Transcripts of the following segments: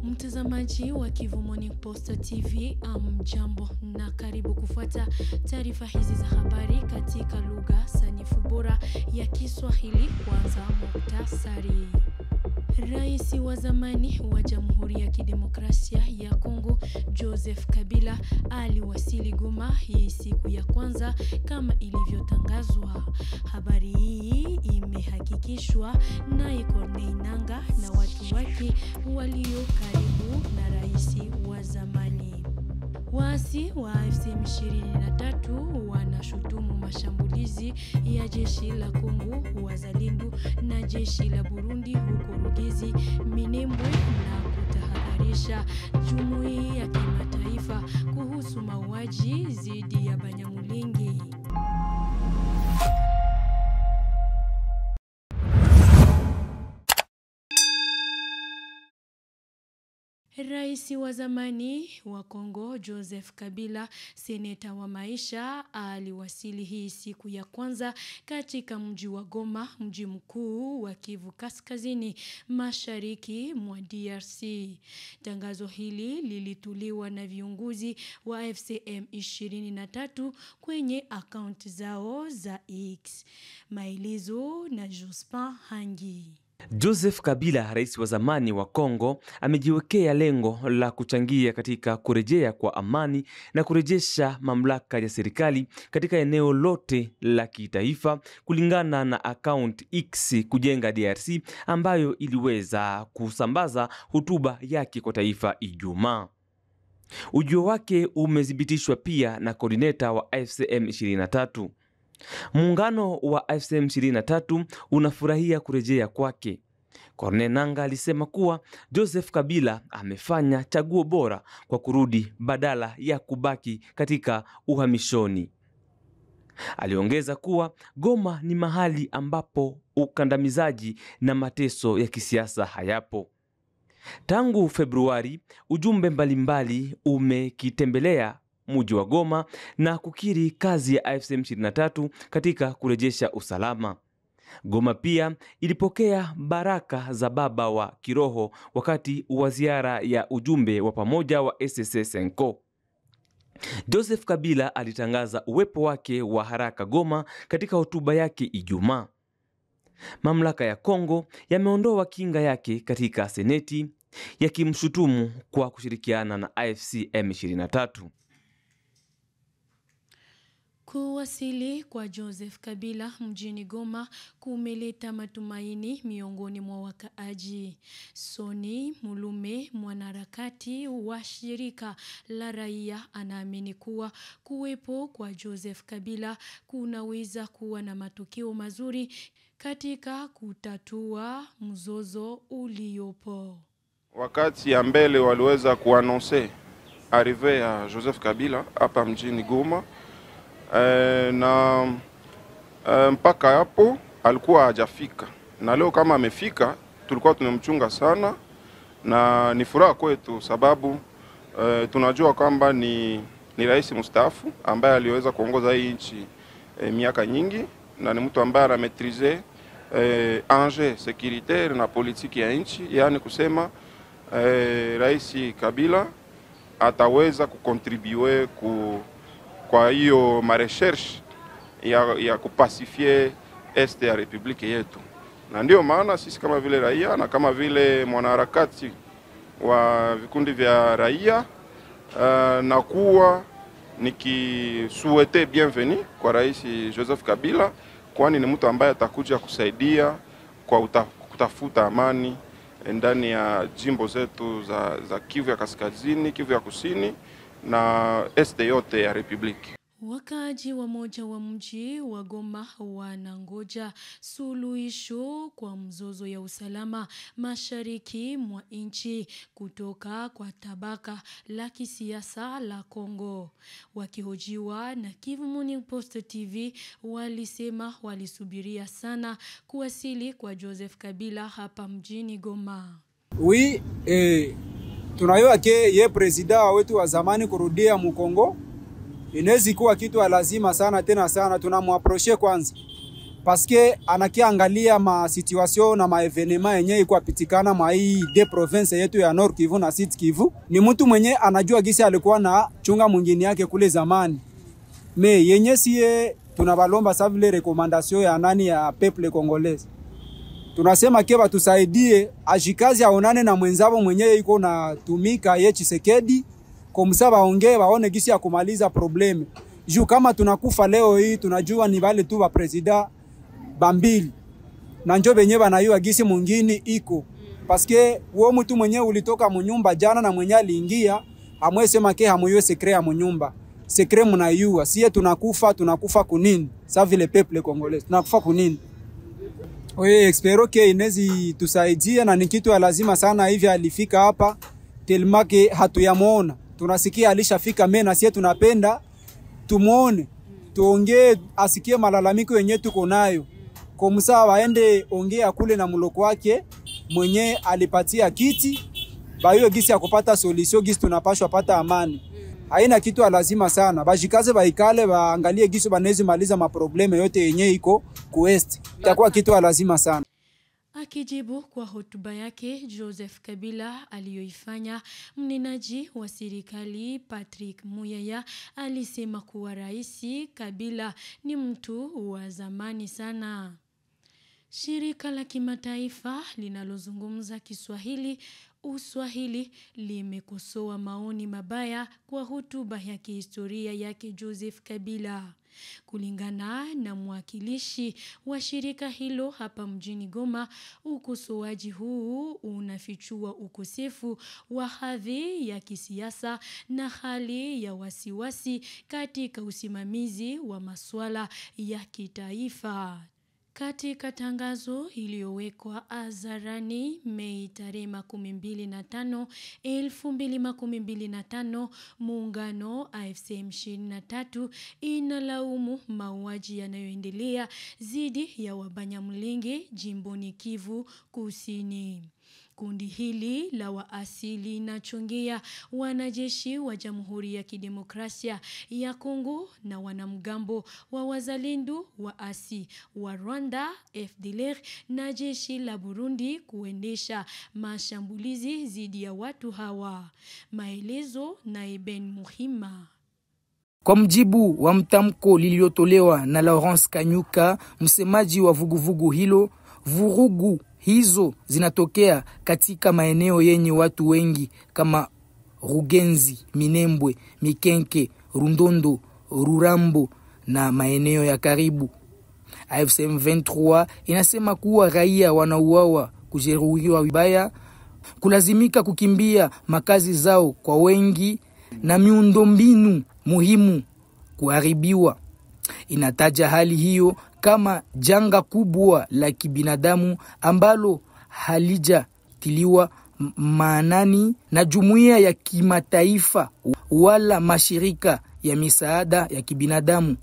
Mtazamaji wa Kivu Morning Post TV, jambo na karibu kufuata taarifa hizi za habari katika lugha sanifu bora ya Kiswahili. Kwanza muktasari. Rais wa zamani wa Jamhuri ya Kidemokrasia ya Kongo Joseph Kabila aliwasili Goma hii siku ya kwanza kama ilivyotangazwa. Habari hii imehakikishwa naye Corneille Nangaa na watu wake walio karibu na rais wa zamani. Waasi wa AFC M23 wanashutumu mashambulizi ya jeshi la Kongo, wazalendo na jeshi la Burundi huko Rugezi, Minembwe na kutahadharisha jumuiya ya kimataifa kuhusu mauaji dhidi ya Banyamulenge. Rais wa zamani wa Kongo Joseph Kabila, seneta wa maisha, aliwasili hii siku ya kwanza katika mji wa Goma, mji mkuu wa Kivu Kaskazini mashariki mwa DRC. Tangazo hili lilituliwa na viongozi wa FCM 23 kwenye akaunti zao za X. Maelezo na Jospin Hangi. Joseph Kabila, rais wa zamani wa Kongo, amejiwekea lengo la kuchangia katika kurejea kwa amani na kurejesha mamlaka ya serikali katika eneo lote la kitaifa, kulingana na account X Kujenga DRC ambayo iliweza kusambaza hotuba yake kwa taifa Ijumaa. Ujio wake umethibitishwa pia na coordinator wa FCM 23. Muungano wa FCM 23 unafurahia kurejea kwake. Corneille Nangaa alisema kuwa Joseph Kabila amefanya chaguo bora kwa kurudi badala ya kubaki katika uhamishoni. Aliongeza kuwa Goma ni mahali ambapo ukandamizaji na mateso ya kisiasa hayapo. Tangu Februari, ujumbe mbalimbali umekitembelea mji wa Goma na kukiri kazi ya FCM 23 katika kurejesha usalama. Goma pia ilipokea baraka za baba wa kiroho wakati wa ziara ya ujumbe wa pamoja wa SSS-NCO. Joseph Kabila alitangaza uwepo wake wa haraka Goma katika hotuba yake Ijumaa. Mamlaka ya Kongo yameondoa kinga yake katika seneti, yakimshutumu kwa kushirikiana na AFC M23. Kuwasili kwa Joseph Kabila mjini Goma kumeleta matumaini miongoni mwa wakaaji. Soni Mulume, mwanaharakati wa shirika la raia, anaamini kuwa kuwepo kwa Joseph Kabila kunaweza kuwa na matokeo mazuri katika kutatua mzozo uliopo. Wakati ya mbele waliweza kuanonse arrive ya Joseph Kabila hapa mjini Goma, na mpaka hapo alikuwa hajafika, na leo kama amefika tulikuwa tunamchunga sana, na ni furaha kwetu sababu tunajua kwamba ni rais mstaafu ambaye aliweza kuongoza hii nchi miaka nyingi, na ni mtu ambaye anametrize enjeu securitaire na politiki ya nchi. Yani kusema rais Kabila ataweza kukontribue kwa hiyo marecherche ya kupasifie este ya republiki yetu. Na ndio maana sisi kama vile raia na kama vile mwanaharakati wa vikundi vya raia na kuwa nikisuete bienvenue kwa rais Joseph Kabila, kwani ni mtu ambaye atakuja kusaidia kwa kutafuta amani ndani ya jimbo zetu za Kivu ya Kaskazini, Kivu ya Kusini na este yote ya republiki. Wakaaji wa moja wa mji wa Goma wanangoja suluhisho kwa mzozo ya usalama mashariki mwa nchi kutoka kwa tabaka la kisiasa la Kongo. Wakihojiwa na Kivu Morning Post TV, walisema walisubiria sana kuwasili kwa Joseph Kabila hapa mjini Goma. Tunajua ye presida wetu wa zamani kurudia mu Kongo inaweza kuwa kitu lazima sana tena sana. Tunamwaproche kwanza paske anakiangalia ma situation na ma evenema yenye iko apitikana mwa hii de province yetu ya Nord Kivu na Sud Kivu. Ni mtu mwenye anajua gisi alikuwa na chunga mwingine yake kule zamani. Me yenye siye tunabalomba sa vile recommandation ya nani ya peuple congolais. Tunasema keba tusaidie ajikazi aonane na mwenzao mwenye iko na tumika ye Tshisekedi kumsaba ongee waone gisi ya kumaliza probleme. Juu kama tunakufa leo hii tunajua ni wale tu wa president bambili. Na njo benye banayua gisi mwingine iko. Paske uo mtu mwenye ulitoka munyumba jana na mwenye aliingia hamwesema ke hamuyo sekre ya munyumba. Sekre mnayua. Siye tunakufa kunini? Sa vile peuple congolais. Tunakufa kunini? Oye, espero ke inezi tusaidie na ni kitu ya lazima sana hivi alifika hapa. Telmake hatuyamuona. Tunasikia alishafika mena siye tunapenda tumuone. Tuongee asikie malalamiko yenye tuko nayo. Kwa msa waende ongea kule na muloko wake mwenye alipatia kiti. Bayo gisi ya kupata solution gisi tunapashwa pata amani. Haina kitu ya lazima sana. Bajikaze baikale baangalie gisi banezi maliza maprobleme yote yenye iko kuwest. Itakuwa kitu ya lazima sana. Akijibu kwa hotuba yake, Joseph Kabila aliyoifanya, mnenaji wa serikali Patrick Muyaya alisema kuwa Rais Kabila ni mtu wa zamani sana. Shirika la kimataifa linalozungumza Kiswahili Uswahili limekosoa maoni mabaya kwa hotuba ya kihistoria yake Joseph Kabila. Kulingana na mwakilishi wa shirika hilo hapa mjini Goma, ukosoaji huu unafichua ukosefu wa hadhi ya kisiasa na hali ya wasiwasi katika usimamizi wa masuala ya kitaifa. Katika tangazo iliyowekwa hadharani Mei tarehe 25, 2025, muungano AFC M23 inalaumu mauaji yanayoendelea dhidi ya Wabanyamulenge jimboni Kivu Kusini. Kundi hili la waasi linachongea wanajeshi wa Jamhuri ya Kidemokrasia ya Kongo na wanamgambo wa wazalendo waasi wa Rwanda FDLR na jeshi la Burundi kuendesha mashambulizi dhidi ya watu hawa. Maelezo na Eben Muhima. Kwa mjibu wa mtamko liliotolewa na Laurence Kanyuka, msemaji wa vuguvugu hilo, vurugu hizo zinatokea katika maeneo yenye watu wengi kama Rugenzi, Minembwe, Mikenke, Rundondo, Rurambo na maeneo ya karibu. AFC M23 inasema kuwa raia wanauawa, kujeruhiwa vibaya, kulazimika kukimbia makazi zao kwa wengi na miundombinu muhimu kuharibiwa. Inataja hali hiyo kama janga kubwa la kibinadamu ambalo halijatiliwa maanani na jumuiya ya kimataifa wala mashirika ya misaada ya kibinadamu.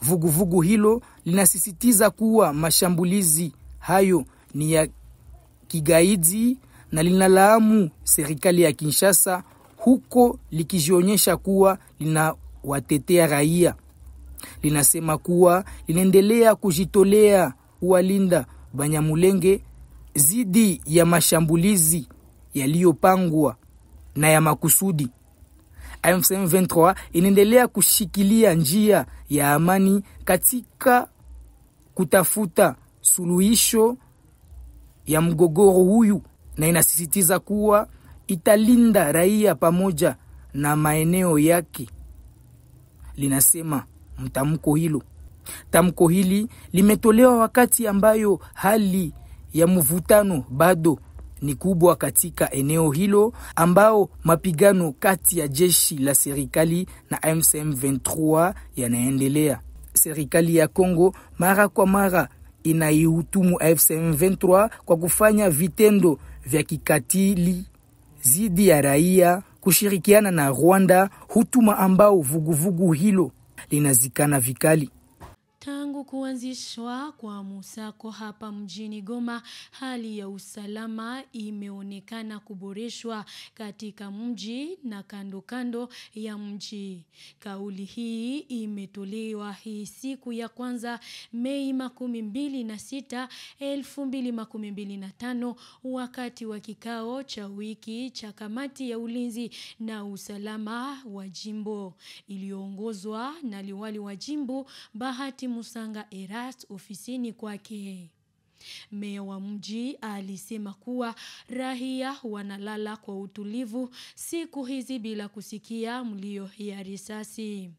Vuguvugu hilo linasisitiza kuwa mashambulizi hayo ni ya kigaidi na linalaumu serikali ya Kinshasa, huko likijionyesha kuwa linawatetea raia. Linasema kuwa linaendelea kujitolea kuwalinda Banyamulenge zidi ya mashambulizi yaliyopangwa na ya makusudi. AFC M23 inaendelea kushikilia njia ya amani katika kutafuta suluhisho ya mgogoro huyu, na inasisitiza kuwa italinda raia pamoja na maeneo yake, linasema mtamko hilo. Tamko hili limetolewa wakati ambayo hali ya mvutano bado ni kubwa katika eneo hilo, ambao mapigano kati ya jeshi la serikali na M23 yanaendelea. Serikali ya Kongo mara kwa mara inaihutumu M23 kwa kufanya vitendo vya kikatili zidi ya raia, kushirikiana na Rwanda, hutuma ambao vuguvugu hilo linazikana vikali. Tangu kuanzishwa kwa musako hapa mjini Goma, hali ya usalama imeonekana kuboreshwa katika mji na kando kando ya mji. Kauli hii imetolewa hii siku ya kwanza Mei 26, 2025 wakati wa kikao cha wiki cha kamati ya ulinzi na usalama wa jimbo iliyoongozwa na liwali wa jimbo Bahati Musanga Erast ofisini kwake. Meya wa mji alisema kuwa raia wanalala kwa utulivu siku hizi bila kusikia mlio ya risasi.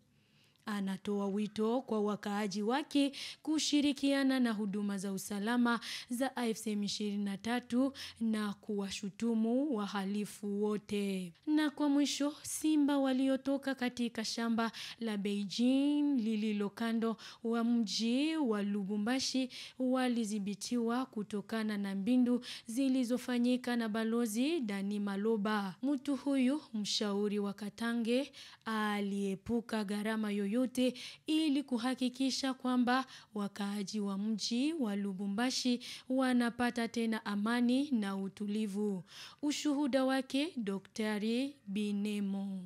Anatoa wito kwa wakaaji wake kushirikiana na huduma za usalama za AFC M23 na kuwashutumu wahalifu wote. Na kwa mwisho, simba waliotoka katika shamba la Beijing lililo kando wa mji wa Lubumbashi walidhibitiwa kutokana na mbindu zilizofanyika na balozi Dani Maloba. Mtu huyu, mshauri wa Katange, aliepuka gharama yoyote ili kuhakikisha kwamba wakaaji wa mji wa Lubumbashi wanapata tena amani na utulivu. Ushuhuda wake Daktari Binemo.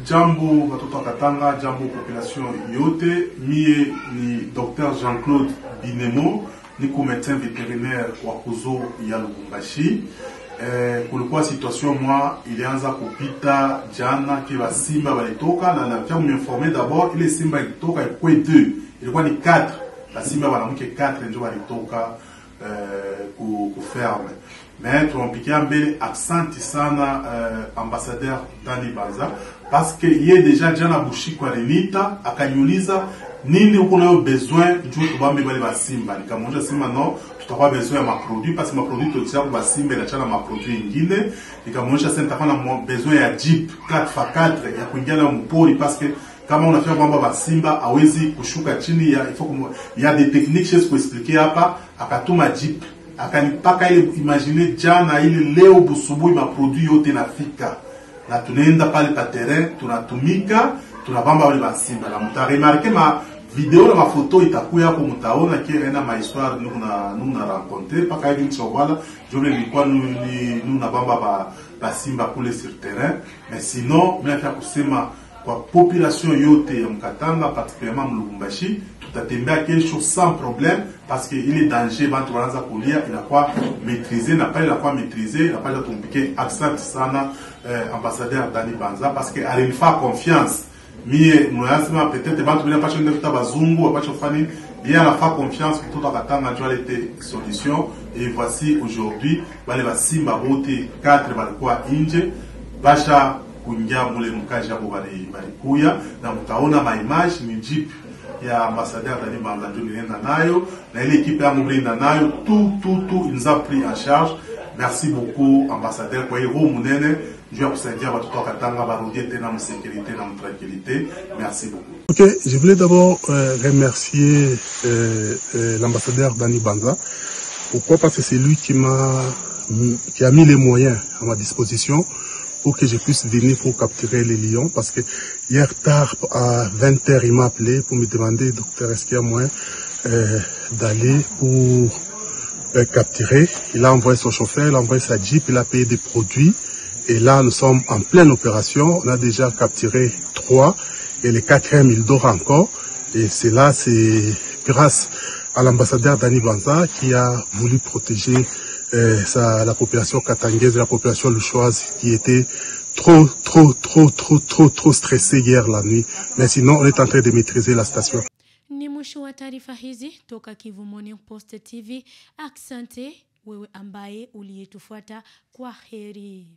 Jambo watoto wa Katanga, jambo population yote. Mie ni Dr. Jean-Claude Binemo, niko médecin vétérinaire wa kuzo ya Lubumbashi. Kulikuwa situation moi ilianza kupita jana kiwa simba walitoka na nafia m'informer d'abord ile simba ilitoka ilikuwa 2, ilikuwa ni 4. La simba wanamke 4 ndio walitoka ku ferme. Mais tuompikia mbele accent sana ambassadeur Dani Banza parce que yeye déjà jana bushiko alinita akaniuliza nini uko nayo besoin njoo tubambe bale ba simba. Nikamwambia simba no, tutakuwa besoin ya maproduit parce que maproduit totia kwa simba na chana maproduit ingine. Nikamwonyesha sasa nitakuwa na besoin ya jeep 4x4 ya kuingia na mpori parce que kama unafia kwamba ba simba hawezi kushuka chini ya il y a des techniques chez pour expliquer hapa. Akatuma jeep akanipaka ile imagine jana ile leo busubuhi maproduit yote nafika na tunaenda pale pa terrain tunatumika tunabamba wale ba simba na mtaremarke ma video na mafoto itakuya hapo mtaona kienda ma histoire nous na rencontrer paka hivi msowala jole nilikuwa nous bamba ba simba kule sur terrain. Mais sinon mimi nataka kusema kwa population yote ya Mkatanga particulièrement Lubumbashi tutatembea kesho sans problème parce que il est danger bantu wanaanza kulia inakuwa maîtriser na pale inakuwa maîtriser na pale tumpike accent sana ambassadeur Dani Banza parce que alinifa confiance. Mie mnasema peut-être bantu bila passion ndio bazungu apacho fani bien a fa confiance que tout Katanga ndio était solution. Et voici aujourd'hui bale basimba bote 4 balikuwa nje basha kuingia mule mkaji hapo balikuya na mtaona ma image ni jeep ya ambassadeur Dani Banza ndio nilienda nayo na ile equipe yangu nilienda nayo tout ils ont pris en charge. Merci beaucoup ambassadeur kwa hiyo munene je vous salue à tout Katanga barodier tena en sécurité na en tranquillité. Merci beaucoup. OK, je voulais d'abord remercier l'ambassadeur Dani Banza. Pourquoi? Parce que c'est lui qui a mis les moyens à ma disposition pour que je puisse venir pour capturer les lions. Parce que hier tard, à 20h, il m'a appelé pour me demander, docteur, est-ce qu'il y a moyen d'aller pour capturer. Il a envoyé son chauffeur, il a envoyé sa jeep, il a payé des produits. Et là, nous sommes en pleine opération. On a déjà capturé 3 et le 4e, il dort encore. Et cela, c'est grâce à l'ambassadeur Dani Banza qui a voulu protéger la population katangaise, la population luchoise qui était trop stressée hier la nuit. Mais sinon, on est en train de maîtriser la station. Ni mwisho wa taarifa hizi toka Kivu Morning Post TV. Asante wewe ambaye uliyetufuata, kwa heri.